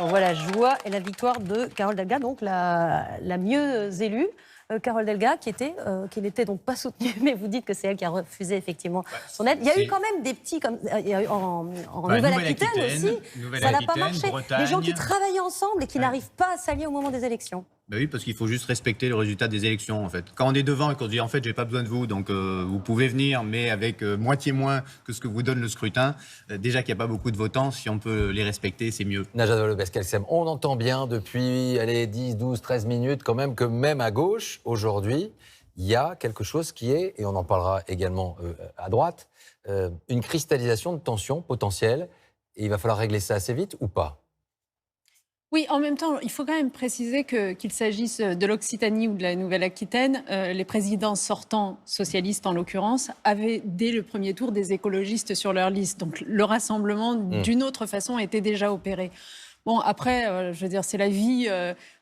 On voit la joie et la victoire de Carole Delga, donc la mieux élue. Carole Delga, qui n'était donc pas soutenue, mais vous dites que c'est elle qui a refusé effectivement son aide. Il y a eu quand même des petits, comme il y a eu en Nouvelle-Aquitaine aussi, ça n'a pas marché. Bretagne. Des gens qui travaillent ensemble et qui n'arrivent pas à s'allier au moment des élections. Ben oui, parce qu'il faut juste respecter le résultat des élections, en fait. Quand on est devant et qu'on se dit, en fait, j'ai pas besoin de vous, donc vous pouvez venir, mais avec moitié moins que ce que vous donne le scrutin, déjà qu'il n'y a pas beaucoup de votants, si on peut les respecter, c'est mieux. Najat Vallaud-Belkacem, on entend bien depuis 10, 12, 13 minutes quand même que même à gauche, aujourd'hui, il y a quelque chose qui est, et on en parlera également à droite, une cristallisation de tension potentielle, et il va falloir régler ça assez vite ou pas ? Oui, en même temps, il faut quand même préciser qu'il s'agisse de l'Occitanie ou de la Nouvelle-Aquitaine, les présidents sortants, socialistes en l'occurrence, avaient dès le premier tour des écologistes sur leur liste. Donc le rassemblement, d'une autre façon, était déjà opéré. Bon, après, je veux dire, c'est la vie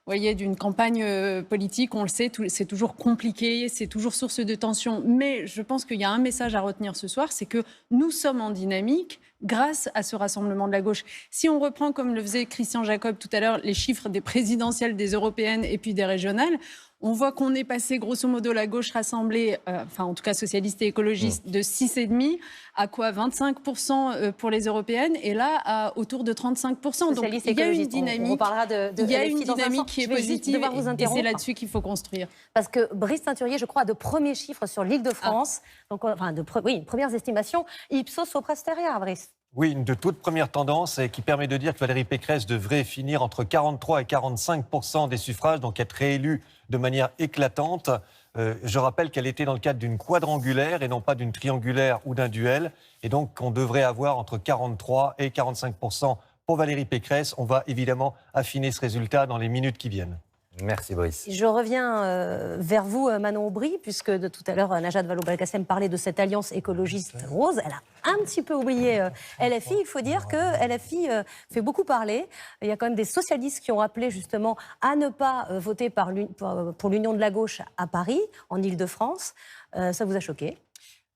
voyez, d'une campagne politique, on le sait, c'est toujours compliqué, c'est toujours source de tension. Mais je pense qu'il y a un message à retenir ce soir, c'est que nous sommes en dynamique grâce à ce rassemblement de la gauche. Si on reprend, comme le faisait Christian Jacob tout à l'heure, les chiffres des présidentielles, des européennes et puis des régionales, on voit qu'on est passé grosso modo la gauche rassemblée, enfin en tout cas socialiste et écologiste, de 6,5 à quoi 25% pour les européennes et là à autour de 35%. Donc il y a une dynamique, on parlera il y a une dynamique qui est positive et c'est là-dessus qu'il faut construire. Parce que Brice Teinturier, je crois, a de premiers chiffres sur l'Île-de-France, donc enfin premières estimations, ipsos sopra steria, Brice. Oui, une de toutes premières tendances et qui permet de dire que Valérie Pécresse devrait finir entre 43 et 45% des suffrages, donc être réélue de manière éclatante. Je rappelle qu'elle était dans le cadre d'une quadrangulaire et non pas d'une triangulaire ou d'un duel. Et donc, on devrait avoir entre 43 et 45% pour Valérie Pécresse. On va évidemment affiner ce résultat dans les minutes qui viennent. Merci Brice. Je reviens vers vous, Manon Aubry, puisque de tout à l'heure, Najat Vallaud-Belkacem parlait de cette alliance écologiste rose. Elle a un petit peu oublié LFI. Il faut dire que LFI fait beaucoup parler. Il y a quand même des socialistes qui ont appelé justement à ne pas voter pour l'Union de la gauche à Paris, en Île-de-France. Ça vous a choqué ?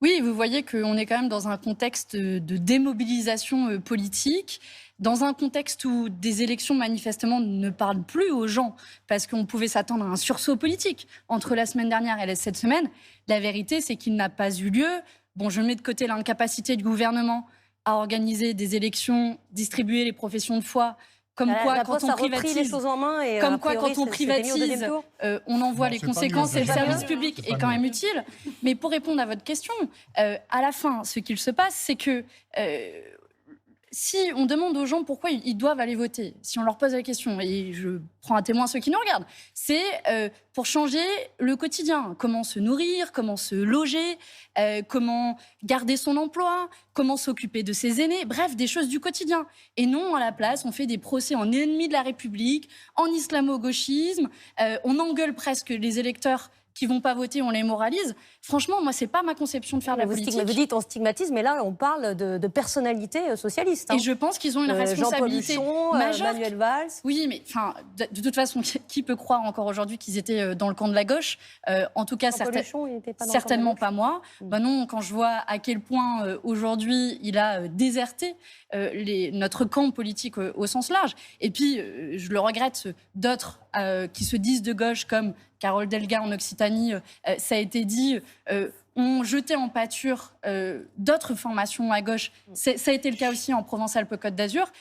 Oui, vous voyez qu'on est quand même dans un contexte de démobilisation politique, dans un contexte où des élections manifestement ne parlent plus aux gens, parce qu'on pouvait s'attendre à un sursaut politique entre la semaine dernière et cette semaine. La vérité, c'est qu'il n'a pas eu lieu. Bon, je mets de côté l'incapacité du gouvernement à organiser des élections, distribuer les professions de foi. Comme quoi, quand on privatise, les choses en main et comme quoi, quand on privatise, on en voit les conséquences et le service public est quand même utile. Mais pour répondre à votre question, à la fin, ce qu'il se passe, c'est que si on demande aux gens pourquoi ils doivent aller voter, si on leur pose la question, et je prends à témoin ceux qui nous regardent, c'est pour changer le quotidien. Comment se nourrir, comment se loger, comment garder son emploi, comment s'occuper de ses aînés, bref, des choses du quotidien. Et non, à la place, on fait des procès en ennemis de la République, en islamo-gauchisme, on engueule presque les électeurs qui vont pas voter, on les moralise. Franchement, moi, c'est pas ma conception de faire de la politique. Vous dites on stigmatise, mais là, on parle de personnalités socialistes. Et je pense qu'ils ont une responsabilité majeure. Manuel Valls. Oui, mais de toute façon, qui peut croire encore aujourd'hui qu'ils étaient dans le camp de la gauche ? En tout cas, certainement pas moi. Ben non, quand je vois à quel point aujourd'hui il a déserté notre camp politique au sens large. Et puis, je le regrette, d'autres qui se disent de gauche, comme Carole Delga en Occitanie, ça a été dit, ont jeté en pâture d'autres formations à gauche. Ça a été le cas aussi en Provence-Alpes-Côte d'Azur.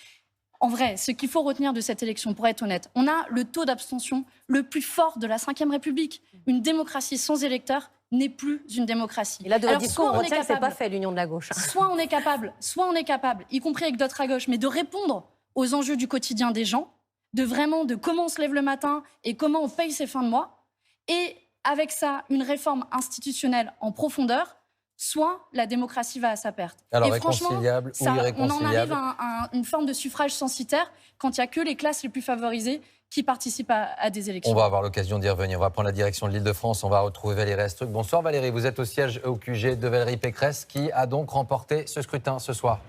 En vrai, ce qu'il faut retenir de cette élection, pour être honnête, on a le taux d'abstention le plus fort de la Ve République. Une démocratie sans électeurs n'est plus une démocratie. Et là, de votre discours, on retient que ce n'est pas fait, l'Union de la gauche. Soit on est capable, y compris avec d'autres à gauche, mais de répondre aux enjeux du quotidien des gens, de comment on se lève le matin et comment on paye ses fins de mois, et avec ça, une réforme institutionnelle en profondeur, soit la démocratie va à sa perte. Alors, et franchement, réconciliable ou irréconciliable, on en arrive à une forme de suffrage censitaire quand il n'y a que les classes les plus favorisées qui participent à des élections. On va avoir l'occasion d'y revenir. On va prendre la direction de l'Île-de-France. On va retrouver Valérie Astruc. Bonsoir Valérie, vous êtes au siège au QG de Valérie Pécresse qui a donc remporté ce scrutin ce soir.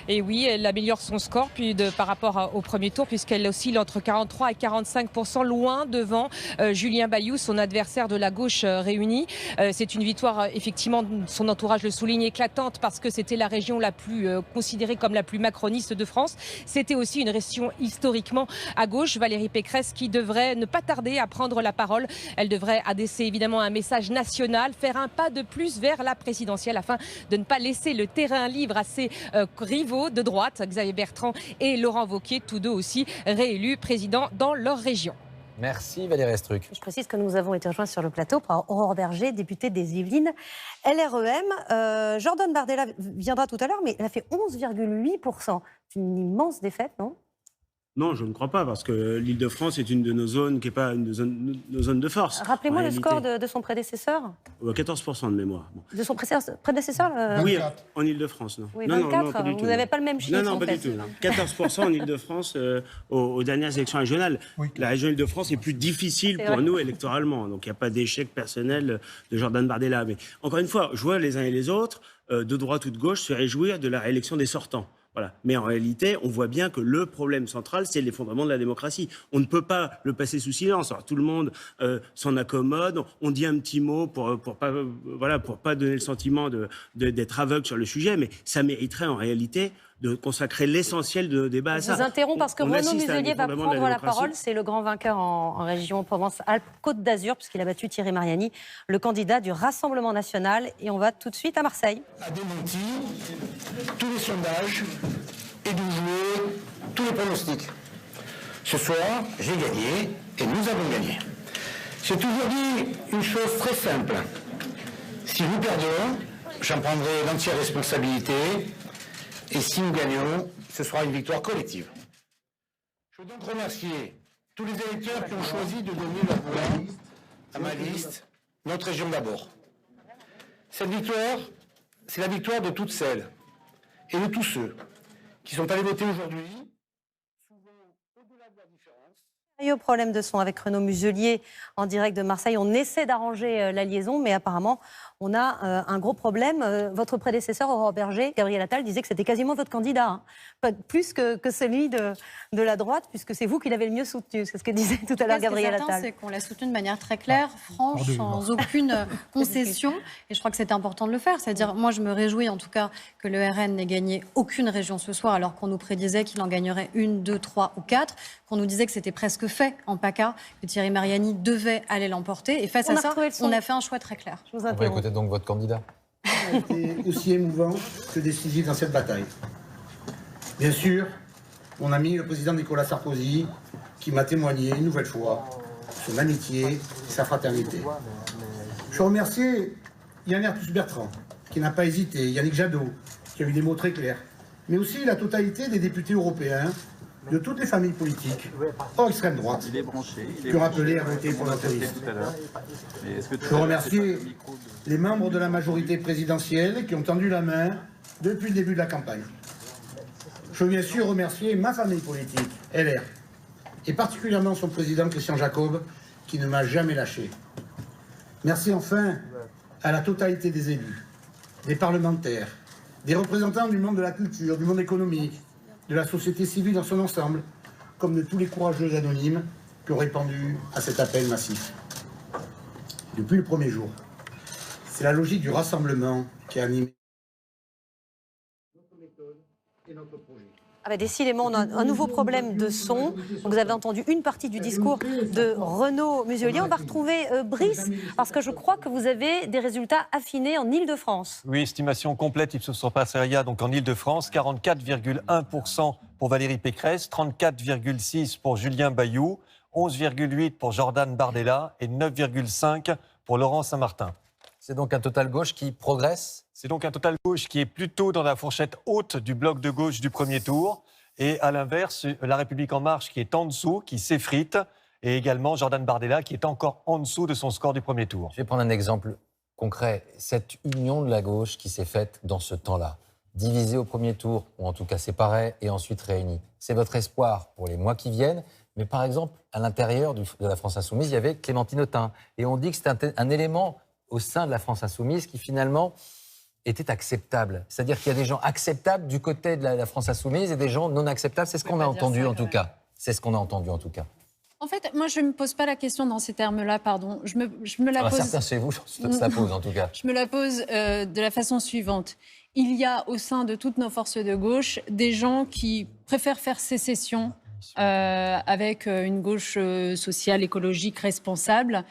Et oui, elle améliore son score par rapport au premier tour, puisqu'elle oscille entre 43 et 45%, loin devant Julien Bayou, son adversaire de la gauche réunie. C'est une victoire, effectivement, son entourage le souligne, éclatante, parce que c'était la région la plus considérée comme la plus macroniste de France. C'était aussi une région historiquement à gauche. Valérie Pécresse qui devrait ne pas tarder à prendre la parole. Elle devrait adresser évidemment un message national, faire un pas de plus vers la présidentielle afin de ne pas laisser le terrain libre à ses rivaux de droite, Xavier Bertrand et Laurent Wauquiez, tous deux aussi réélus présidents dans leur région. Merci Valérie Estruc. Je précise que nous avons été rejoints sur le plateau par Aurore Berger, députée des Yvelines LREM. Jordan Bardella viendra tout à l'heure, mais elle a fait 11,8%. C'est une immense défaite, non ? Non, je ne crois pas, parce que l'Île-de-France est une de nos zones qui n'est pas une de nos zones de force. Rappelez-moi le score de son prédécesseur. 14% de mémoire. Bon. De son prédécesseur Oui, en Île-de-France, non. Oui, non, 24, non, pas du vous tout, n'avez pas le même chiffre. Non, pas du tout. Non. 14% en Île-de-France aux dernières élections régionales. Oui. La région Île-de-France est plus difficile pour nous électoralement, donc il n'y a pas d'échec personnel de Jordan Bardella. Mais encore une fois, je vois les uns et les autres, de droite ou de gauche, se réjouir de la réélection des sortants. Voilà. Mais en réalité, on voit bien que le problème central, c'est l'effondrement de la démocratie. On ne peut pas le passer sous silence. Alors, tout le monde s'en accommode. On dit un petit mot pour pas donner le sentiment d'être aveugle sur le sujet, mais ça mériterait en réalité de consacrer l'essentiel de nos débats à ça. Je vous interromps parce que Renaud Muselier va prendre la parole. C'est le grand vainqueur en région Provence-Alpes-Côte d'Azur, puisqu'il a battu Thierry Mariani, le candidat du Rassemblement national. Et on va tout de suite à Marseille. A démenti tous les sondages et de jouer tous les pronostics. Ce soir, j'ai gagné et nous avons gagné. J'ai toujours dit une chose très simple. Si nous perdons, j'en prendrai l'entière responsabilité. Et si nous gagnons, ce sera une victoire collective. Je veux donc remercier tous les électeurs qui ont choisi de donner leur voix à ma liste, notre région d'abord. Cette victoire, c'est la victoire de toutes celles et de tous ceux qui sont allés voter aujourd'hui, souvent au-delà de la différence. Sérieux problème de son avec Renaud Muselier en direct de Marseille. On essaie d'arranger la liaison, mais apparemment, on a un gros problème. Votre prédécesseur, Aurore Berger, Gabriel Attal, disait que c'était quasiment votre candidat, hein. Pas plus que celui de la droite, puisque c'est vous qui l'avez le mieux soutenu. C'est ce que disait tout à l'heure Gabriel Attal. C'est qu'on l'a soutenu de manière très claire, franche, sans aucune concession. Et je crois que c'est important de le faire. C'est-à-dire, moi, je me réjouis en tout cas que le RN n'ait gagné aucune région ce soir, alors qu'on nous prédisait qu'il en gagnerait 1, 2, 3 ou 4, qu'on nous disait que c'était presque fait en PACA, que Thierry Mariani devait aller l'emporter. Et face à ça, on a fait un choix très clair. On va écouter donc votre candidat. A été aussi émouvant que décisif dans cette bataille. Bien sûr, mon ami le président Nicolas Sarkozy, qui m'a témoigné une nouvelle fois son amitié et sa fraternité. Je remercie Yann Arthus Bertrand, qui n'a pas hésité, Yannick Jadot, qui a eu des mots très clairs, mais aussi la totalité des députés européens, de toutes les familles politiques, hors extrême droite, qui ont appelé à voter pour notre liste. Je remercie les membres de la majorité présidentielle qui ont tendu la main depuis le début de la campagne. Je veux bien sûr remercier ma famille politique, LR, et particulièrement son président Christian Jacob, qui ne m'a jamais lâché. Merci enfin à la totalité des élus, des parlementaires, des représentants du monde de la culture, du monde économique, de la société civile dans son ensemble, comme de tous les courageux anonymes qui ont répondu à cet appel massif. Depuis le premier jour, c'est la logique du rassemblement qui a animé notre méthode et notre projet. Ah bah décidément, on a un nouveau problème de son. Donc vous avez entendu une partie du discours de Renaud Muselier. On va retrouver Brice, parce que je crois que vous avez des résultats affinés en Île-de-France. Oui, estimation complète Ipsos Soprasteria, donc en Île-de-France, 44,1% pour Valérie Pécresse, 34,6% pour Julien Bayou, 11,8% pour Jordan Bardella et 9,5% pour Laurent Saint-Martin. C'est donc un total gauche qui progresse. C'est donc un total gauche qui est plutôt dans la fourchette haute du bloc de gauche du premier tour. Et à l'inverse, La République En Marche qui est en dessous, qui s'effrite. Et également Jordan Bardella qui est encore en dessous de son score du premier tour. Je vais prendre un exemple concret. Cette union de la gauche qui s'est faite dans ce temps-là, divisée au premier tour, ou en tout cas séparée, et ensuite réunie. C'est votre espoir pour les mois qui viennent. Mais par exemple, à l'intérieur de la France Insoumise, il y avait Clémentine Autain. Et on dit que c'est un élément au sein de la France Insoumise qui finalement était acceptable. C'est-à-dire qu'il y a des gens acceptables du côté de la France insoumise et des gens non acceptables. C'est ce qu'on a entendu en tout cas. C'est ce qu'on a entendu en tout cas. En fait, moi, je ne me pose pas la question dans ces termes-là, pardon. Je me la pose... Certains chez vous, ça pose en tout cas. Je me la pose de la façon suivante. Il y a au sein de toutes nos forces de gauche des gens qui préfèrent faire sécession avec une gauche sociale, écologique, responsable,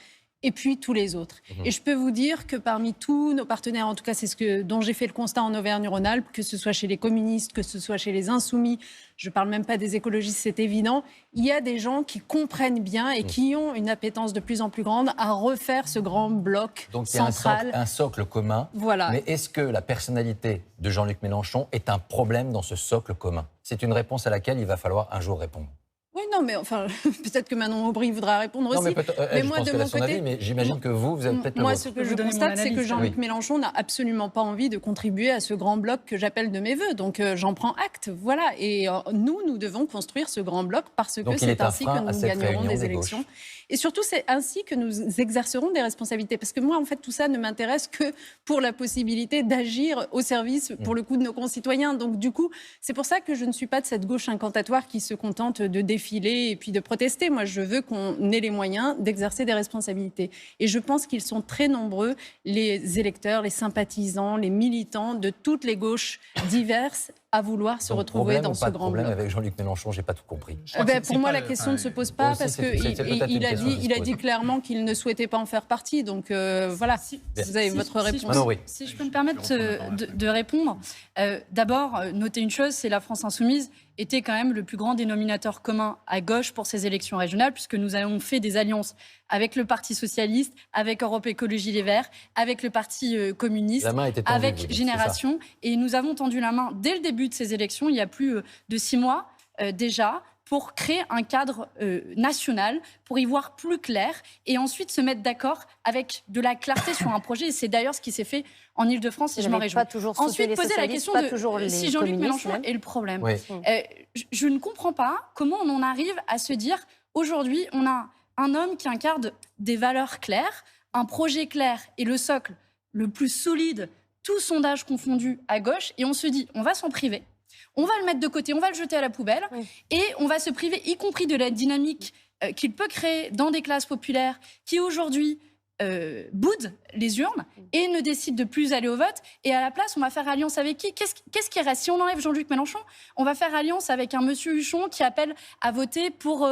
et puis tous les autres. Et je peux vous dire que parmi tous nos partenaires, en tout cas c'est dont j'ai fait le constat en Auvergne-Rhône-Alpes, que ce soit chez les communistes, que ce soit chez les insoumis, je ne parle même pas des écologistes, c'est évident, il y a des gens qui comprennent bien et qui ont une appétence de plus en plus grande à refaire ce grand bloc donc, central. Donc il y a un socle commun, voilà. Mais est-ce que la personnalité de Jean-Luc Mélenchon est un problème dans ce socle commun? C'est une réponse à laquelle il va falloir un jour répondre. Oui, non, mais enfin, peut-être que Manon Aubry voudra répondre aussi. Mais moi, de mon côté, mais j'imagine que vous avez peut-être. Moi, ce que je constate, c'est que Jean-Luc Mélenchon n'a absolument pas envie de contribuer à ce grand bloc que j'appelle de mes voeux. Donc, j'en prends acte. Voilà. Et nous devons construire ce grand bloc parce que c'est ainsi que nous gagnerons des élections. Et surtout, c'est ainsi que nous exercerons des responsabilités. Parce que moi, en fait, tout ça ne m'intéresse que pour la possibilité d'agir au service, pour le coup, de nos concitoyens. Donc, du coup, c'est pour ça que je ne suis pas de cette gauche incantatoire qui se contente de défiler et puis de protester. Moi, je veux qu'on ait les moyens d'exercer des responsabilités. Et je pense qu'ils sont très nombreux, les électeurs, les sympathisants, les militants de toutes les gauches diverses, à vouloir se retrouver dans ce grand bloc. Problème avec Jean-Luc Mélenchon, j'ai pas tout compris. Pour moi, la question ne se pose pas parce qu'il a dit clairement qu'il ne souhaitait pas en faire partie. Donc voilà, vous avez votre réponse. Si je peux me permettre de répondre, d'abord, notez une chose, c'est la France insoumise était quand même le plus grand dénominateur commun à gauche pour ces élections régionales, puisque nous avons fait des alliances avec le Parti socialiste, avec Europe Écologie Les Verts, avec le Parti communiste, avec Génération. Et nous avons tendu la main dès le début de ces élections, il y a plus de 6 mois déjà, pour créer un cadre national, pour y voir plus clair et ensuite se mettre d'accord avec de la clarté sur un projet. Et c'est d'ailleurs ce qui s'est fait en Ile-de-France et je m'en réjouis. Ensuite, poser la question de si Jean-Luc Mélenchon est le problème. Oui. Je ne comprends pas comment on en arrive à se dire aujourd'hui, on a un homme qui incarne des valeurs claires, un projet clair et le socle le plus solide, tout sondage confondu à gauche, et on se dit, on va s'en priver. On va le mettre de côté, on va le jeter à la poubelle et on va se priver, y compris de la dynamique qu'il peut créer dans des classes populaires qui aujourd'hui boudent les urnes et ne décident de plus aller au vote. Et à la place, on va faire alliance avec qui? Qu'est-ce qui reste? Si on enlève Jean-Luc Mélenchon, on va faire alliance avec un monsieur Huchon qui appelle à voter pour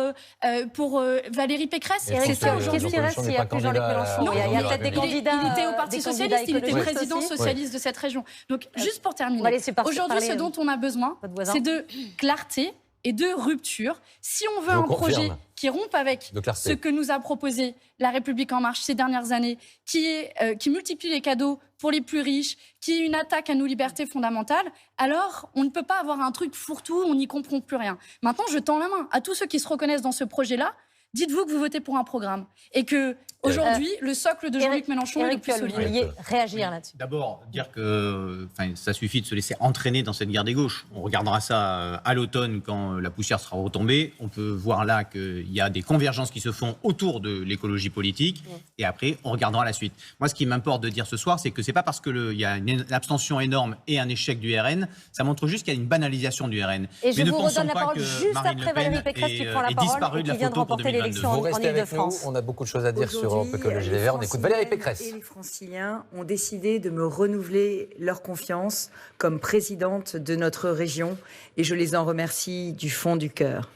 Valérie Pécresse. C'est ça aujourd'hui. Qu'est-ce qui reste s'il n'y a plus Jean-Luc Mélenchon? Il y a peut-être des candidats. Il était au Parti socialiste, il était président socialiste de cette région. Donc, juste pour terminer, aujourd'hui, ce dont on a besoin, c'est de clarté et de rupture. Si on veut un projet qui rompe avec ce que nous a proposé La République En Marche ces dernières années, qui multiplie les cadeaux pour les plus riches, qui est une attaque à nos libertés fondamentales, alors on ne peut pas avoir un truc fourre-tout, on n'y comprend plus rien. Maintenant, je tends la main à tous ceux qui se reconnaissent dans ce projet-là. Dites-vous que vous votez pour un programme et que aujourd'hui, le socle de Jean-Luc Mélenchon est le plus solide. Vous vouliez réagir là-dessus. D'abord, dire que ça suffit de se laisser entraîner dans cette guerre des gauches. On regardera ça à l'automne quand la poussière sera retombée. On peut voir là qu'il y a des convergences qui se font autour de l'écologie politique. Et après, on regardera la suite. Moi, ce qui m'importe de dire ce soir, c'est que c'est pas parce qu'il y a une abstention énorme et un échec du RN, ça montre juste qu'il y a une banalisation du RN. Et je vous redonne la parole juste après Valérie Pécresse qui prend la parole et qui vient de remporter l'élection en Ile-de-France. On a beaucoup de choses à dire sur Europe Écologie Les Verts. On écoute Valérie Pécresse. Et les Franciliens ont décidé de me renouveler leur confiance comme présidente de notre région et je les en remercie du fond du cœur.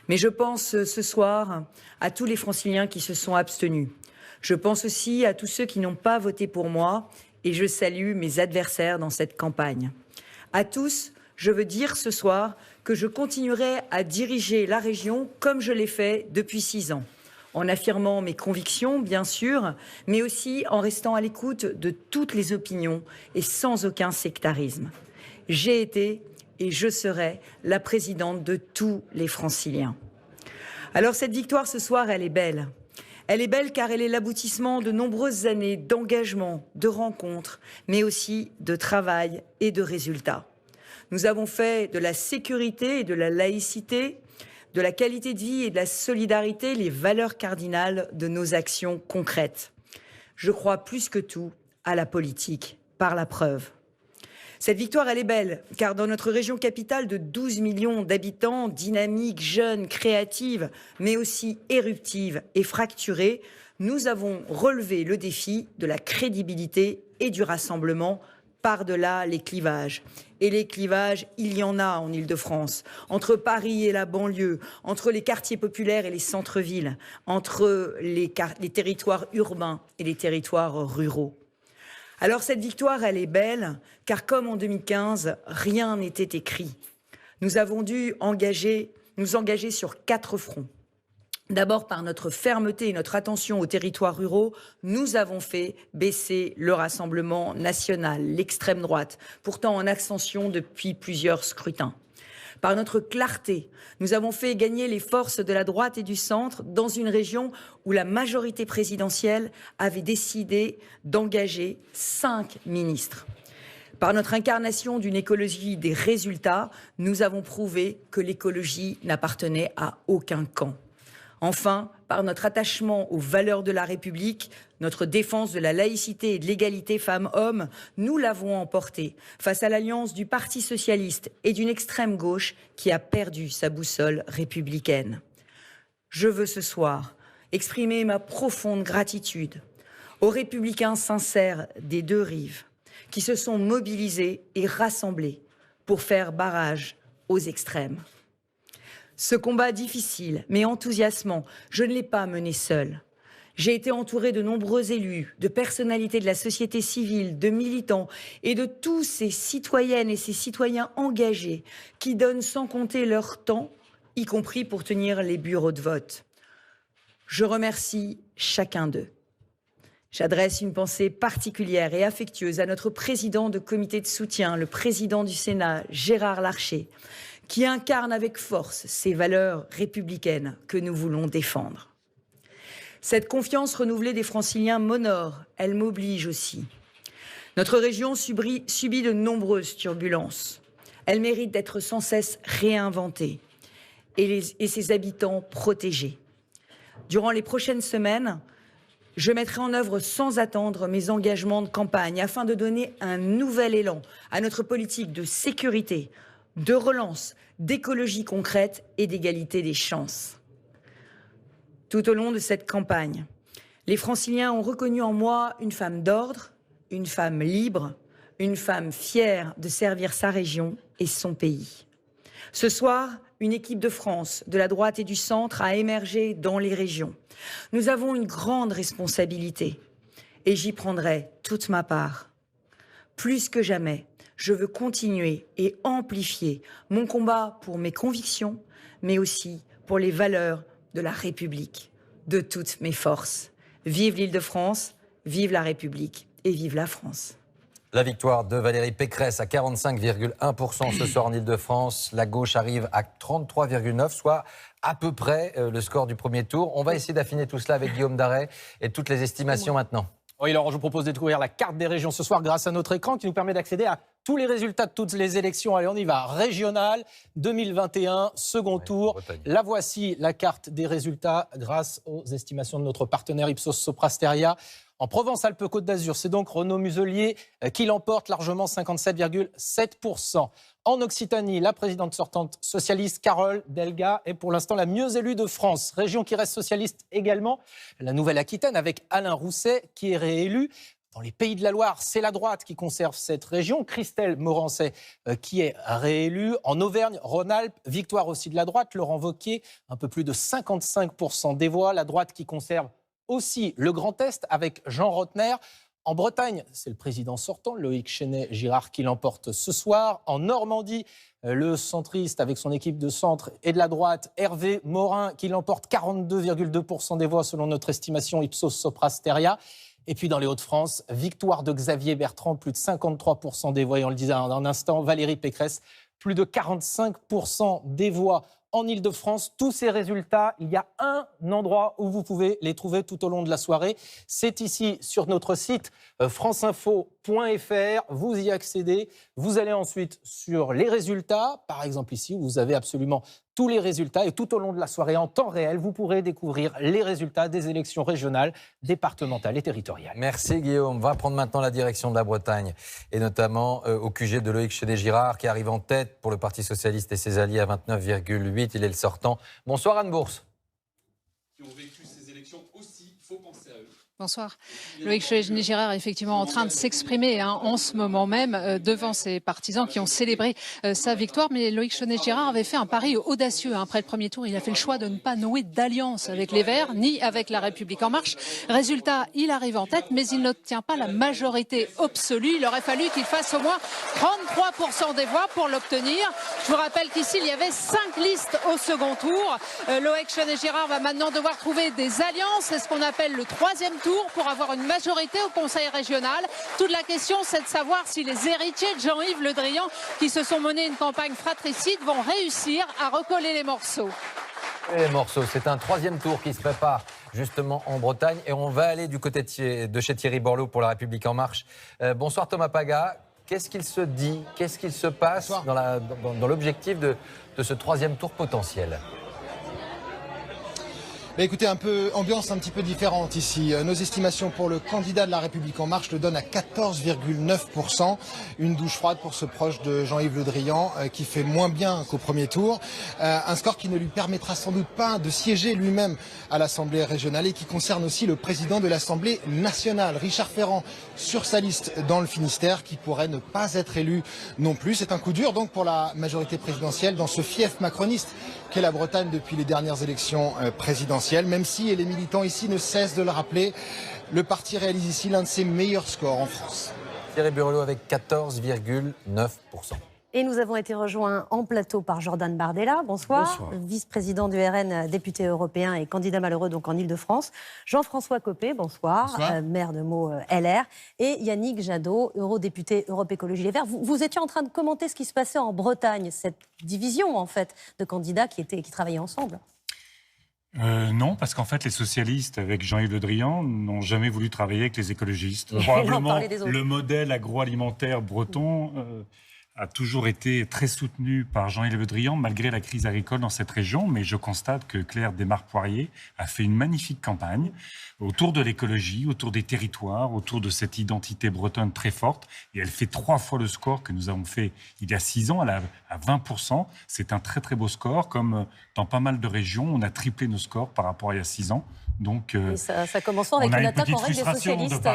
Mais je pense ce soir à tous les Franciliens qui se sont abstenus. Je pense aussi à tous ceux qui n'ont pas voté pour moi et je salue mes adversaires dans cette campagne. À tous, je veux dire ce soir que je continuerai à diriger la région comme je l'ai fait depuis 6 ans. En affirmant mes convictions, bien sûr, mais aussi en restant à l'écoute de toutes les opinions et sans aucun sectarisme. J'ai été et je serai la présidente de tous les Franciliens. Alors cette victoire ce soir, elle est belle. Elle est belle car elle est l'aboutissement de nombreuses années d'engagement, de rencontres, mais aussi de travail et de résultats. Nous avons fait de la sécurité et de la laïcité, de la qualité de vie et de la solidarité les valeurs cardinales de nos actions concrètes. Je crois plus que tout à la politique par la preuve. Cette victoire, elle est belle, car dans notre région capitale de 12 millions d'habitants, dynamique, jeune, créative, mais aussi éruptive et fracturée, nous avons relevé le défi de la crédibilité et du rassemblement par-delà les clivages. Et les clivages, il y en a en Île-de-France, entre Paris et la banlieue, entre les quartiers populaires et les centres-villes, entre les territoires urbains et les territoires ruraux. Alors cette victoire, elle est belle, car comme en 2015, rien n'était écrit. Nous avons dû nous engager sur 4 fronts. D'abord, par notre fermeté et notre attention aux territoires ruraux, nous avons fait baisser le Rassemblement national, l'extrême droite, pourtant en ascension depuis plusieurs scrutins. Par notre clarté, nous avons fait gagner les forces de la droite et du centre dans une région où la majorité présidentielle avait décidé d'engager 5 ministres. Par notre incarnation d'une écologie des résultats, nous avons prouvé que l'écologie n'appartenait à aucun camp. Enfin, par notre attachement aux valeurs de la République, notre défense de la laïcité et de l'égalité femmes-hommes, nous l'avons emporté face à l'alliance du Parti socialiste et d'une extrême gauche qui a perdu sa boussole républicaine. Je veux ce soir exprimer ma profonde gratitude aux républicains sincères des 2 rives qui se sont mobilisés et rassemblés pour faire barrage aux extrêmes. Ce combat difficile, mais enthousiasmant, je ne l'ai pas mené seul. J'ai été entourée de nombreux élus, de personnalités de la société civile, de militants et de tous ces citoyennes et ces citoyens engagés qui donnent sans compter leur temps, y compris pour tenir les bureaux de vote. Je remercie chacun d'eux. J'adresse une pensée particulière et affectueuse à notre président de comité de soutien, le président du Sénat, Gérard Larcher, qui incarne avec force ces valeurs républicaines que nous voulons défendre. Cette confiance renouvelée des Franciliens m'honore, elle m'oblige aussi. Notre région subit de nombreuses turbulences. Elle mérite d'être sans cesse réinventée et ses habitants protégés. Durant les prochaines semaines, je mettrai en œuvre sans attendre mes engagements de campagne afin de donner un nouvel élan à notre politique de sécurité, de relance, d'écologie concrète et d'égalité des chances. Tout au long de cette campagne, les Franciliens ont reconnu en moi une femme d'ordre, une femme libre, une femme fière de servir sa région et son pays. Ce soir, une équipe de France, de la droite et du centre a émergé dans les régions. Nous avons une grande responsabilité et j'y prendrai toute ma part. Plus que jamais, je veux continuer et amplifier mon combat pour mes convictions, mais aussi pour les valeurs de la République, de toutes mes forces. Vive l'Île-de-France, vive la République et vive la France. La victoire de Valérie Pécresse à 45,1% ce soir en Île-de-France. La gauche arrive à 33,9%, soit à peu près le score du premier tour. On va essayer d'affiner tout cela avec Guillaume Darey et toutes les estimations maintenant. Oui, alors je vous propose de découvrir la carte des régions ce soir grâce à notre écran qui nous permet d'accéder à tous les résultats de toutes les élections. Allez, on y va. Régional 2021, second tour. Bretagne. La voici, la carte des résultats grâce aux estimations de notre partenaire Ipsos Soprasteria. En Provence-Alpes-Côte d'Azur, c'est donc Renaud Muselier qui l'emporte largement, 57,7%. En Occitanie, la présidente sortante socialiste Carole Delga est pour l'instant la mieux élue de France. Région qui reste socialiste également, la Nouvelle-Aquitaine avec Alain Rousset qui est réélu. Dans les Pays de la Loire, c'est la droite qui conserve cette région. Christelle Morancet qui est réélue. En Auvergne-Rhône-Alpes, victoire aussi de la droite. Laurent Wauquiez, un peu plus de 55% des voix. La droite qui conserve aussi le Grand Est avec Jean Rotner. En Bretagne, c'est le président sortant, Loïc Chenet-Girard, qui l'emporte ce soir. En Normandie, le centriste avec son équipe de centre et de la droite, Hervé Morin, qui l'emporte 42,2% des voix selon notre estimation Ipsos Soprasteria. Et puis dans les Hauts-de-France, victoire de Xavier Bertrand, plus de 53% des voix. Et on le disait en un instant, Valérie Pécresse, plus de 45% des voix. En Ile-de-France, tous ces résultats, il y a un endroit où vous pouvez les trouver tout au long de la soirée. C'est ici, sur notre site franceinfo.fr. .fr, vous y accédez, vous allez ensuite sur les résultats, par exemple ici, vous avez absolument tous les résultats et tout au long de la soirée, en temps réel, vous pourrez découvrir les résultats des élections régionales, départementales et territoriales. Merci Guillaume. On va prendre maintenant la direction de la Bretagne et notamment au QG de Loïc Chédé-Girard qui arrive en tête pour le Parti Socialiste et ses alliés à 29,8. Il est le sortant. Bonsoir Anne Bourse. Qui ont vécu ces élections aussi, il faut penser à eux. Bonsoir. Loïc Chédé-Girard est effectivement en train de s'exprimer en ce moment même devant ses partisans qui ont célébré sa victoire. Mais Loïc Chédé-Girard avait fait un pari audacieux après le premier tour. Il a fait le choix de ne pas nouer d'alliance avec les Verts ni avec La République En Marche. Résultat, il arrive en tête, mais il n'obtient pas la majorité absolue. Il aurait fallu qu'il fasse au moins 33% des voix pour l'obtenir. Je vous rappelle qu'ici, il y avait 5 listes au second tour. Loïc Chédé-Girard va maintenant devoir trouver des alliances. C'est ce qu'on appelle le troisième tour pour avoir une majorité au Conseil régional. Toute la question, c'est de savoir si les héritiers de Jean-Yves Le Drian, qui se sont menés une campagne fratricide, vont réussir à recoller les morceaux. Les morceaux, c'est un troisième tour qui se prépare justement en Bretagne. Et on va aller du côté de chez Thierry Borloo pour La République En Marche. Bonsoir Thomas Paga. Qu'est-ce qu'il se dit? Qu'est-ce qu'il se passe dans l'objectif de ce troisième tour potentiel? Écoutez, ambiance un petit peu différente ici. Nos estimations pour le candidat de La République En Marche le donnent à 14,9%. Une douche froide pour ce proche de Jean-Yves Le Drian qui fait moins bien qu'au premier tour. Un score qui ne lui permettra sans doute pas de siéger lui-même à l'Assemblée régionale et qui concerne aussi le président de l'Assemblée nationale, Richard Ferrand, sur sa liste dans le Finistère, qui pourrait ne pas être élu non plus. C'est un coup dur donc pour la majorité présidentielle dans ce fief macroniste qu'est la Bretagne depuis les dernières élections présidentielles, même si, et les militants ici ne cessent de le rappeler, le parti réalise ici l'un de ses meilleurs scores en France. Thierry Borloo avec 14,9%. Et nous avons été rejoints en plateau par Jordan Bardella. Bonsoir. Vice-président du RN, député européen et candidat malheureux donc en Ile-de-France. Jean-François Copé, bonsoir. Maire de Meaux LR. Et Yannick Jadot, eurodéputé Europe Écologie Les Verts. Vous étiez en train de commenter ce qui se passait en Bretagne, cette division en fait de candidats qui travaillaient ensemble. Non, parce qu'en fait, les socialistes, avec Jean-Yves Le Drian, n'ont jamais voulu travailler avec les écologistes. Probablement, le modèle agroalimentaire breton a toujours été très soutenu par Jean-Yves Le Drian, malgré la crise agricole dans cette région. Mais je constate que Claire Desmarques-Poirier a fait une magnifique campagne autour de l'écologie, autour des territoires, autour de cette identité bretonne très forte. Et elle fait 3 fois le score que nous avons fait il y a 6 ans, à 20%. C'est un très très beau score. Comme dans pas mal de régions, on a triplé nos scores par rapport à il y a 6 ans. Donc, ça commençant avec une attaque en règle des socialistes. On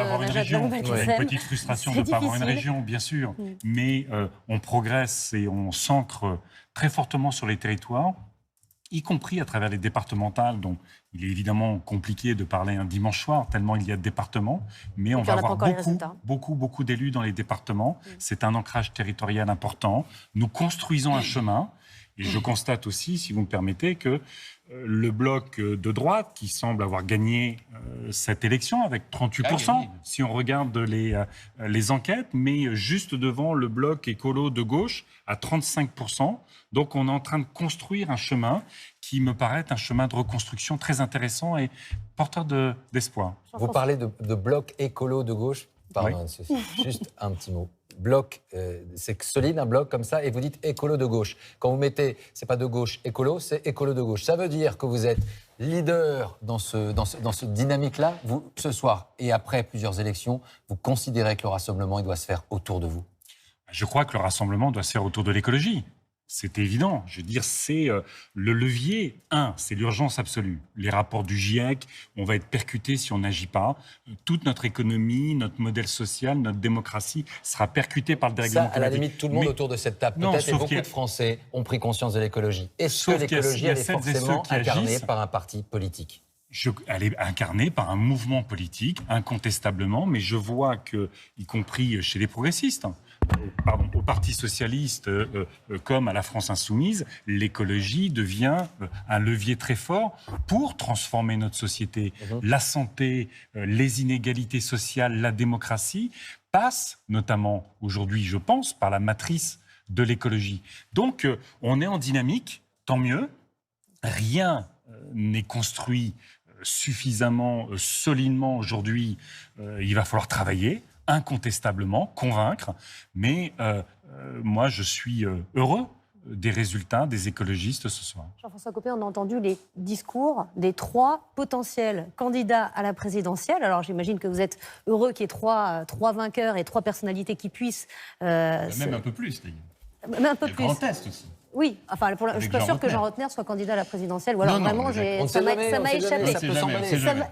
a une petite frustration de ne pas avoir une région, bien sûr. Mais on progresse et on s'ancre très fortement sur les territoires, y compris à travers les départementales, dont il est évidemment compliqué de parler un dimanche soir, tellement il y a de départements, mais on va avoir beaucoup d'élus dans les départements. C'est un ancrage territorial important. Nous construisons un chemin, et je constate aussi, si vous me permettez, que le bloc de droite, qui semble avoir gagné cette élection avec 38%, si on regarde les enquêtes, mais juste devant le bloc écolo de gauche à 35%. Donc on est en train de construire un chemin qui me paraît un chemin de reconstruction très intéressant et porteur d'espoir. Vous parlez de bloc écolo de gauche. Pardon, juste un petit mot. Bloc, c'est solide un bloc comme ça, et vous dites écolo de gauche. Quand vous mettez, c'est pas de gauche écolo, c'est écolo de gauche. Ça veut dire que vous êtes leader dans ce dynamique-là. Vous, ce soir et après plusieurs élections, vous considérez que le rassemblement il doit se faire autour de vous? Je crois que le rassemblement doit se faire autour de l'écologie. C'est évident. Je veux dire, c'est le levier. C'est l'urgence absolue. Les rapports du GIEC, on va être percuté si on n'agit pas. Toute notre économie, notre modèle social, notre démocratie sera percutée par le dérèglement climatique. À la limite, tout le monde autour de cette table, peut-être, et beaucoup de Français ont pris conscience de l'écologie. Est-ce que l'écologie, elle est forcément incarnée par un parti politique? Elle est incarnée par un mouvement politique, incontestablement, mais je vois que, y compris chez les progressistes, au Parti socialiste comme à la France insoumise, l'écologie devient un levier très fort pour transformer notre société. La santé, les inégalités sociales, la démocratie passent notamment aujourd'hui, je pense, par la matrice de l'écologie. Donc on est en dynamique, tant mieux. Rien n'est construit suffisamment solidement aujourd'hui. Il va falloir travailler. incontestablement convaincre, mais moi je suis heureux des résultats des écologistes ce soir. Jean-François Copé, on a entendu les discours des 3 potentiels candidats à la présidentielle. Alors j'imagine que vous êtes heureux qu'il y ait 3 vainqueurs et 3 personnalités qui puissent... Même un peu plus, d'ailleurs. Même un peu le plus. Grand Est aussi. Oui, enfin, je ne suis pas sûre que Jean Rotner soit candidat à la présidentielle. Ou alors vraiment, ça m'a échappé.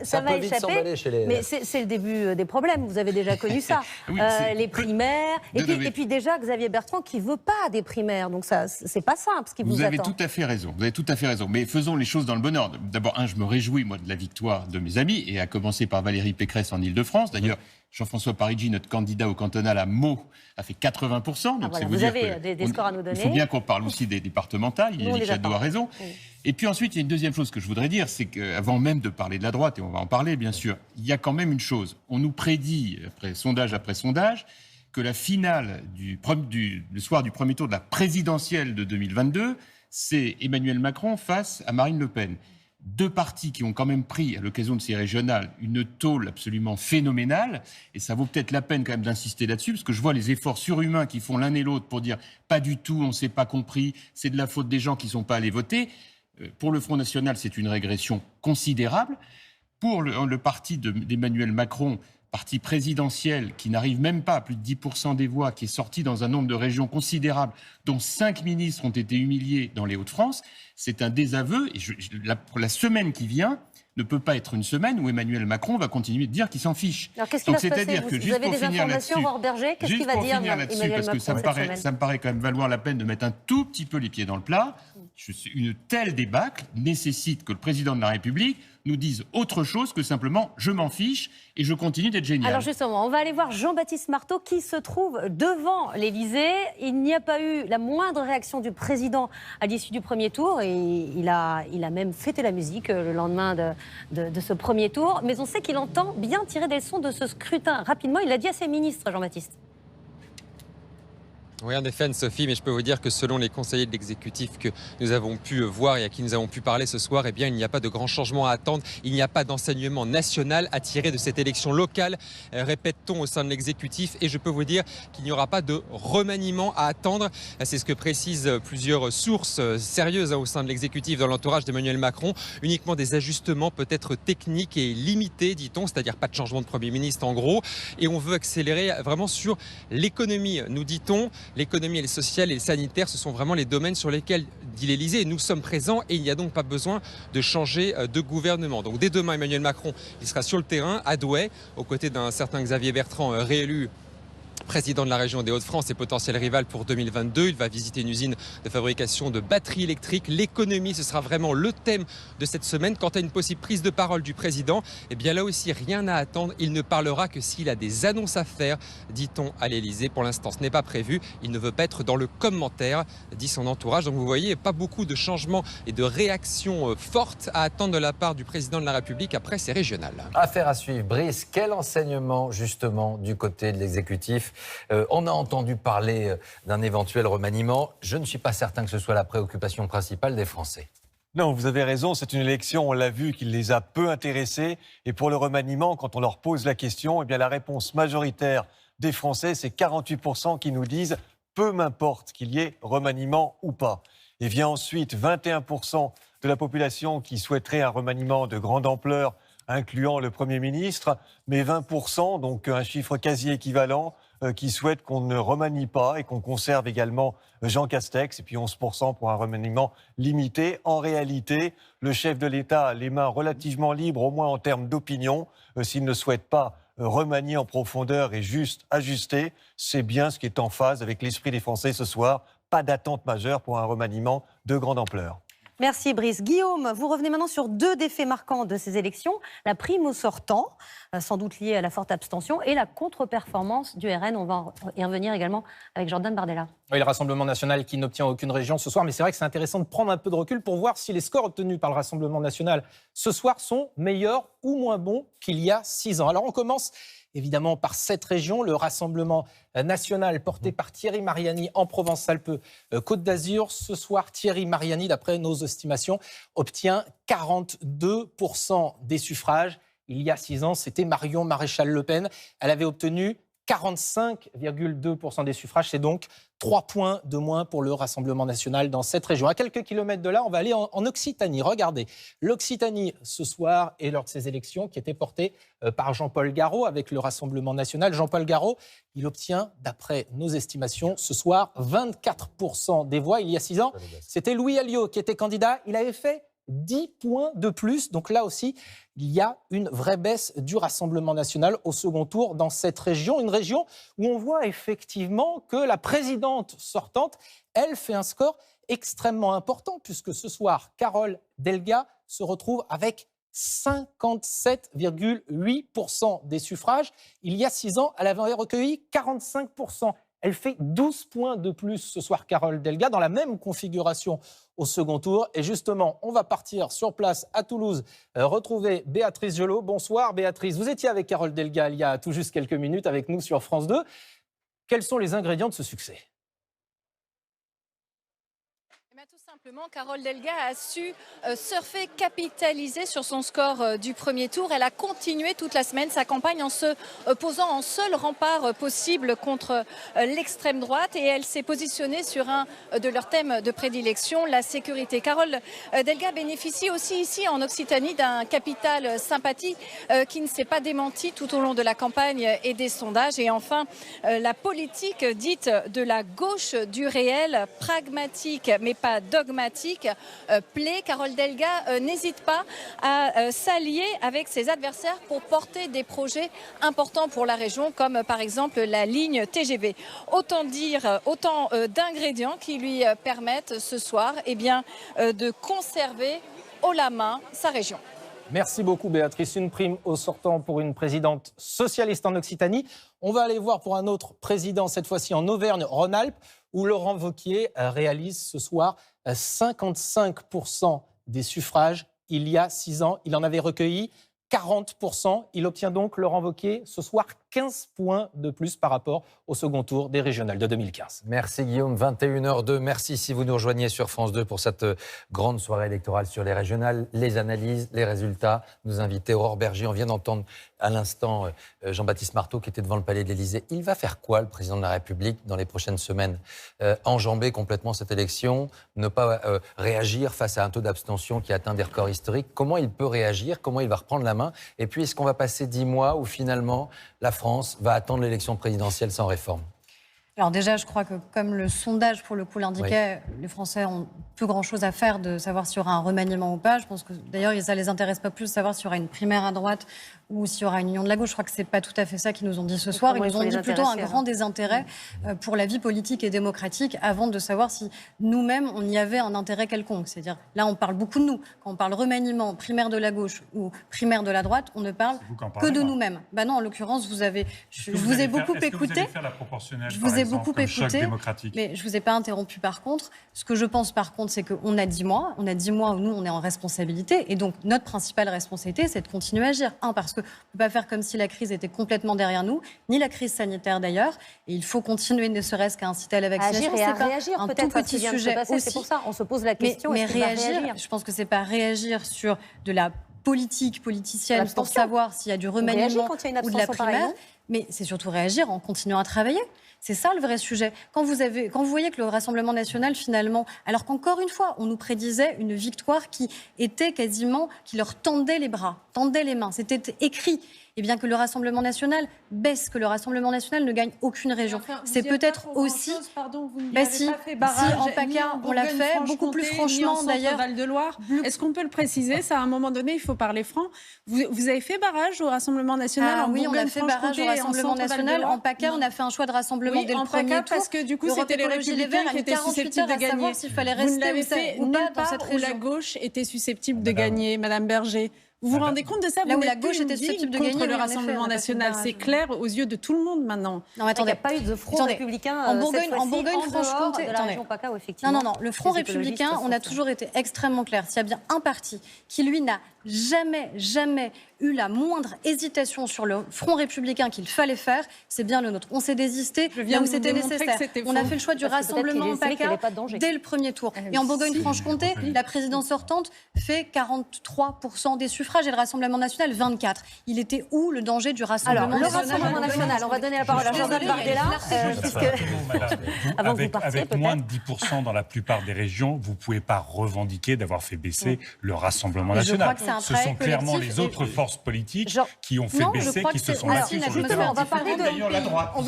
Ça m'a échappé, mais c'est le début des problèmes. Vous avez déjà connu ça. Oui, les primaires. Et puis déjà, Xavier Bertrand qui ne veut pas des primaires. Donc c'est pas simple ce qui vous attend. Vous avez tout à fait raison. Vous avez tout à fait raison. Mais faisons les choses dans le bon ordre. D'abord, je me réjouis, moi, de la victoire de mes amis, et à commencer par Valérie Pécresse en Ile-de-France. D'ailleurs, Jean-François Parigi, notre candidat au cantonal à Meaux, a fait 80%. Donc voilà, vous avez des scores à nous donner. Il faut bien qu'on parle aussi des départementales. Yannick Jadot a raison. Oui. Et puis ensuite, il y a une deuxième chose que je voudrais dire, c'est qu'avant même de parler de la droite, et on va en parler bien sûr, il y a quand même une chose. On nous prédit, après sondage, que la finale le soir du premier tour de la présidentielle de 2022, c'est Emmanuel Macron face à Marine Le Pen. 2 partis qui ont quand même pris, à l'occasion de ces régionales, une tôle absolument phénoménale. Et ça vaut peut-être la peine quand même d'insister là-dessus, parce que je vois les efforts surhumains qu'ils font l'un et l'autre pour dire « pas du tout, on ne s'est pas compris, c'est de la faute des gens qui ne sont pas allés voter ». Pour le Front National, c'est une régression considérable. Pour le parti d'Emmanuel Macron, parti présidentiel qui n'arrive même pas à plus de 10% des voix, qui est sorti dans un nombre de régions considérables, dont 5 ministres ont été humiliés dans les Hauts-de-France, c'est un désaveu. Et la semaine qui vient ne peut pas être une semaine où Emmanuel Macron va continuer de dire qu'il s'en fiche. Alors qu'est-ce qui va se passer ? Vous avez des informations, Aurore Berger ? Qu'est-ce qu'il va dire Emmanuel Macron parce que ça me paraît quand même valoir la peine de mettre un tout petit peu les pieds dans le plat. Une telle débâcle nécessite que le président de la République nous dise autre chose que simplement « je m'en fiche et je continue d'être génial ». Alors justement, on va aller voir Jean-Baptiste Marteau qui se trouve devant l'Élysée. Il n'y a pas eu la moindre réaction du président à l'issue du premier tour et il a même fêté la musique le lendemain de ce premier tour. Mais on sait qu'il entend bien tirer des leçons de ce scrutin. Rapidement, il l'a dit à ses ministres, Jean-Baptiste. Oui, en effet, Anne-Sophie, mais je peux vous dire que selon les conseillers de l'exécutif que nous avons pu voir et à qui nous avons pu parler ce soir, eh bien, il n'y a pas de grand changement à attendre. Il n'y a pas d'enseignement national à tirer de cette élection locale, répète-t-on au sein de l'exécutif. Et je peux vous dire qu'il n'y aura pas de remaniement à attendre. C'est ce que précisent plusieurs sources sérieuses au sein de l'exécutif dans l'entourage d'Emmanuel Macron. Uniquement des ajustements peut-être techniques et limités, dit-on, c'est-à-dire pas de changement de Premier ministre en gros. Et on veut accélérer vraiment sur l'économie, nous dit-on. L'économie et le social et le sanitaire, ce sont vraiment les domaines sur lesquels, dit l'Élysée, nous sommes présents et il n'y a donc pas besoin de changer de gouvernement. Donc dès demain, Emmanuel Macron, il sera sur le terrain à Douai, aux côtés d'un certain Xavier Bertrand, réélu président de la région des Hauts-de-France et potentiel rival pour 2022. Il va visiter une usine de fabrication de batteries électriques. L'économie, ce sera vraiment le thème de cette semaine. Quant à une possible prise de parole du président, eh bien là aussi, rien à attendre. Il ne parlera que s'il a des annonces à faire, dit-on à l'Élysée. Pour l'instant, ce n'est pas prévu. Il ne veut pas être dans le commentaire, dit son entourage. Donc vous voyez, pas beaucoup de changements et de réactions fortes à attendre de la part du président de la République après ces régionales. Affaire à suivre. Brice, quel enseignement justement du côté de l'exécutif ? On a entendu parler d'un éventuel remaniement. Je ne suis pas certain que ce soit la préoccupation principale des Français. Non, vous avez raison, c'est une élection, on l'a vu, qui les a peu intéressés. Et pour le remaniement, quand on leur pose la question, eh bien la réponse majoritaire des Français, c'est 48% qui nous disent « peu m'importe qu'il y ait remaniement ou pas ». Et vient ensuite 21% de la population qui souhaiterait un remaniement de grande ampleur, incluant le Premier ministre, mais 20%, donc un chiffre quasi équivalent, qui souhaitent qu'on ne remanie pas et qu'on conserve également Jean Castex, et puis 11% pour un remaniement limité. En réalité, le chef de l'État a les mains relativement libres, au moins en termes d'opinion. S'il ne souhaite pas remanier en profondeur et juste ajuster, c'est bien ce qui est en phase avec l'esprit des Français ce soir. Pas d'attente majeure pour un remaniement de grande ampleur. Merci Brice. Guillaume, vous revenez maintenant sur 2 des faits marquants de ces élections. La prime au sortant, sans doute liée à la forte abstention, et la contre-performance du RN. On va y revenir également avec Jordan Bardella. Oui, le Rassemblement national qui n'obtient aucune région ce soir, mais c'est vrai que c'est intéressant de prendre un peu de recul pour voir si les scores obtenus par le Rassemblement national ce soir sont meilleurs ou moins bons qu'il y a 6 ans. Alors on commence évidemment par cette région, le Rassemblement national porté par Thierry Mariani en Provence-Alpes-Côte d'Azur. Ce soir, Thierry Mariani, d'après nos estimations, obtient 42% des suffrages. Il y a 6 ans, c'était Marion Maréchal-Le Pen. Elle avait obtenu 45,2% des suffrages. C'est donc 3 points de moins pour le Rassemblement national dans cette région. À quelques kilomètres de là, on va aller en Occitanie. Regardez, l'Occitanie, ce soir, et lors de ces élections, qui étaient portées par Jean-Paul Garot avec le Rassemblement national. Jean-Paul Garot, il obtient, d'après nos estimations, ce soir, 24% des voix. Il y a 6 ans, c'était Louis Alliot qui était candidat. Il avait fait 10 points de plus. Donc là aussi, il y a une vraie baisse du Rassemblement national au second tour dans cette région. Une région où on voit effectivement que la présidente sortante, elle, fait un score extrêmement important puisque ce soir, Carole Delga se retrouve avec 57,8% des suffrages. Il y a 6 ans, elle avait recueilli 45%. Elle fait 12 points de plus ce soir, Carole Delga, dans la même configuration au second tour. Et justement, on va partir sur place à Toulouse, retrouver Béatrice Gelot. Bonsoir Béatrice, vous étiez avec Carole Delga il y a tout juste quelques minutes avec nous sur France 2. Quels sont les ingrédients de ce succès ? Tout simplement, Carole Delga a su surfer, capitaliser sur son score du premier tour. Elle a continué toute la semaine sa campagne en se posant en seul rempart possible contre l'extrême droite et elle s'est positionnée sur un de leurs thèmes de prédilection, la sécurité. Carole Delga bénéficie aussi ici en Occitanie d'un capital sympathie qui ne s'est pas démenti tout au long de la campagne et des sondages. Et enfin, la politique dite de la gauche du réel, pragmatique mais pas dogmatique, plaît. Carole Delga n'hésite pas à s'allier avec ses adversaires pour porter des projets importants pour la région, comme par exemple la ligne TGV. Autant d'ingrédients qui lui permettent ce soir de conserver haut la main sa région. Merci beaucoup Béatrice. Une prime au sortant pour une présidente socialiste en Occitanie. On va aller voir pour un autre président, cette fois-ci en Auvergne-Rhône-Alpes, où Laurent Wauquiez réalise ce soir 55% des suffrages. Il y a 6 ans, il en avait recueilli 40%. Il obtient donc, Laurent Wauquiez, ce soir 15 points de plus par rapport au second tour des régionales de 2015. Merci Guillaume, 21h02. Merci si vous nous rejoignez sur France 2 pour cette grande soirée électorale sur les régionales. Les analyses, les résultats. Nos invités, Aurore Berger, on vient d'entendre à l'instant Jean-Baptiste Marteau qui était devant le palais de l'Élysée. Il va faire quoi, le président de la République, dans les prochaines semaines ? Enjamber complètement cette élection, ne pas réagir face à un taux d'abstention qui atteint des records historiques. Comment il peut réagir ? Comment il va reprendre la main ? Et puis, est-ce qu'on va passer 10 mois où finalement la France va attendre l'élection présidentielle sans réforme ? Alors déjà, je crois que comme le sondage, pour le coup, l'indiquait, les Français ont peu grand-chose à faire de savoir s'il y aura un remaniement ou pas. Je pense que d'ailleurs, ça ne les intéresse pas plus de savoir s'il y aura une primaire à droite ou s'il y aura une union de la gauche. Je crois que ce n'est pas tout à fait ça qu'ils nous ont dit ce soir. Ils nous ont dit plutôt un grand désintérêt pour la vie politique et démocratique avant de savoir si nous-mêmes, on y avait un intérêt quelconque. C'est-à-dire, là, on parle beaucoup de nous. Quand on parle remaniement, primaire de la gauche ou primaire de la droite, on ne parle que de nous-mêmes. Bah non, en l'occurrence, je vous ai beaucoup écouté. Je vous ai beaucoup écouté, mais je ne vous ai pas interrompu par contre. Ce que je pense par contre, c'est qu'on a 10 mois. On a 10 mois où nous, on est en responsabilité. Et donc, notre principale responsabilité, c'est de continuer à agir. Parce qu'on ne peut pas faire comme si la crise était complètement derrière nous, ni la crise sanitaire d'ailleurs. Et il faut continuer, ne serait-ce qu'à inciter à la vaccination. Agir et à réagir, un peut-être, tout petit sujet aussi. C'est pour ça, on se pose la question. Mais réagir, je pense que ce n'est pas réagir sur de la politique politicienne pour savoir s'il y a du remaniement ou de la primaire, mais c'est surtout réagir en continuant à travailler. C'est ça le vrai sujet. Quand vous voyez que le Rassemblement national, finalement, alors qu'encore une fois, on nous prédisait une victoire qui était quasiment, qui leur tendait les bras, tendait les mains, c'était écrit. Et bien que le Rassemblement national baisse, que le Rassemblement national ne gagne aucune région. C'est peut-être aussi... Si en PACA, on l'a fait, beaucoup plus franchement d'ailleurs. Val-de-Loire. Est-ce qu'on peut le préciser ? Ça, à un moment donné, il faut parler franc. Vous avez fait barrage au Rassemblement national Oui, on a fait barrage au Rassemblement national. En PACA, on a fait un choix de rassemblement dès le premier tour. Parce que du coup, c'était les Républicains qui étaient susceptibles de gagner. S'il fallait rester ou pas dans cette région. Où la gauche était susceptible de gagner, Madame Berger. Vous vous rendez compte de ça ? Là où la gauche était susceptible de gagner, le Rassemblement national, c'est clair aux yeux de tout le monde maintenant. Non, attendez, il n'y a pas eu de front républicain en Bourgogne-Franche-Comté. Non, le front républicain, on a toujours été extrêmement clair. S'il y a bien un parti qui, lui, n'a jamais eu la moindre hésitation sur le front républicain qu'il fallait faire, c'est bien le nôtre. On s'est désisté là où c'était nécessaire. On a fait le choix du rassemblement en PACA dès le premier tour. Et en Bourgogne-Franche-Comté, la présidence sortante fait 43% des suffrages et le Rassemblement national 24%. Il était où le danger du Rassemblement national? Le Rassemblement national, on va donner la parole à Jordan Bardella. Avec moins de 10% dans la plupart des régions, vous ne pouvez pas revendiquer d'avoir fait baisser le Rassemblement national. Ce sont clairement les autres forces politiques qui ont fait baisser, qui se sont battues sur le terrain. On va parler d'ailleurs la droite, on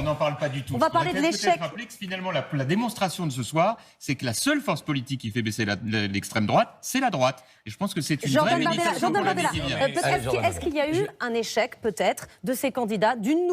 n'en parle pas du tout. On va parler de l'échec. Rappeler que finalement la démonstration de ce soir, c'est que la seule force politique qui fait baisser l'extrême droite, c'est la droite. Et je pense que c'est une vraie bénédiction pour l'année qui vient. Est-ce qu'il y a eu un échec peut-être de ces candidats d'une